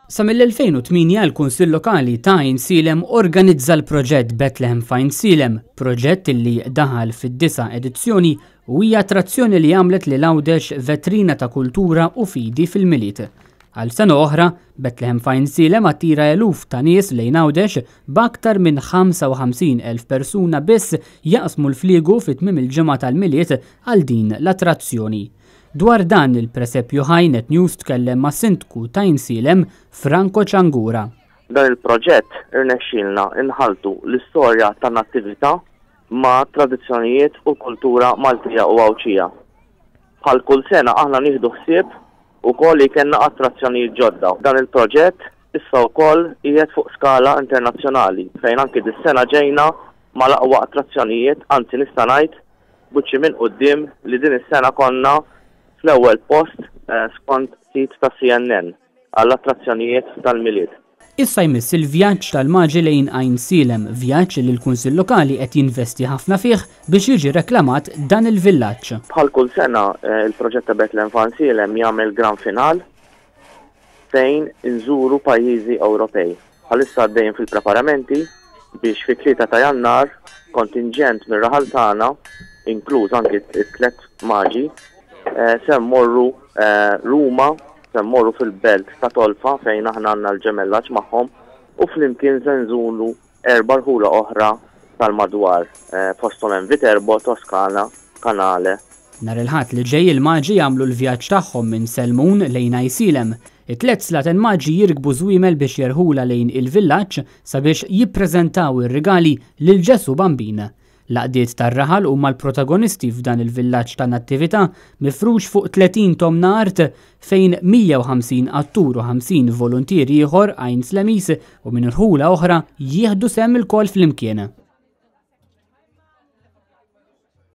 Sa mill-2008 l-Kunsill Lokali ta' Għajn Silem organizza l-proġett Bethlehem f'Għajn Silem, proġett li daħal fid-9 edizzjoni u hija attrazzjoni li għamlet lil Għawdex vetrina ta' kultura u fidi fil-miliet. Għal sena oħra, Bethlehem f'Għajn Silem attira eluf ta' nies lejn Għawdex b'aktar minn 55,000 persuna biss jaqsmu l-fliegu fit-tmiem il-ġimgħa tal-miliet għal din l-attrazzjoni. Dwar dan il-Presepju Ħajnet News tkellem ma' Sindku ta' Għajn Silem Franco Ċangura. Dan il-proġett irnexxielna inħaltu l-istorja tan-nattività ma' tradizzjonijiet u kultura Maltija u Għawċija. Bħal kull sena aħna nieħdu ħsieb ukoll li kellna attrazzjonijiet ġodda. Dan il-proġett issa wkoll qiegħed fuq skala internazzjonali fejn anke dis-sena ġejna mal-aqwa attrazzjonijiet, anzi nista' ngħid buċċi minn quddiem li din is-sena konna fl-ewwel post skont sit ta' CNN għall-attrazzjonijiet tal-miliet. Issa jmiss il-vjaġġ tal-Maġi lejn Għajn Silem, vjaġġ li l-Kunsill Lokali qed jinvesti ħafna fih biex jiġi reklamat dan il-villaġġ. Bħal kull sena il-proġett ta' Bethlehem f'Għajn Silem jagħmel grand final fejn inżuru pajjiżi Ewropej. Bħalissa għaddejjin fil-preparamenti biex fi 3 ta' Jannar kontingent mir-raħal tagħna, inkluż anke t-tlet Maġi, se mmorru Ruma, se mmorru fil-belt ta' Tolfa fejn aħna għandna l-ġemellaġġ magħhom u flimkien se nżuru 4 rħula oħra tal-madwar fosthom hemm Viterbo, Toskana, Kanale. Nhar il-Ħadd li ġej il-Maġi jagħmlu l-vjaġġ tagħhom minn Selmun lejn Għajn Silem. It-tlet slaten Maġi jirkbu żwiemel biex jerħula lejn il-villaġġ sabiex jippreżentaw ir-rigali lil Ġesu Bambin. L-għaqdiet tar-raħal huma l-protagonisti f'dan il-villaġġ ta' nattività mifrux fuq 30 tomna art fejn 150 attur u 50 volontieri ieħor Għajn Slemis u minn irħula oħra jieħdu sehem il-kol flimkien.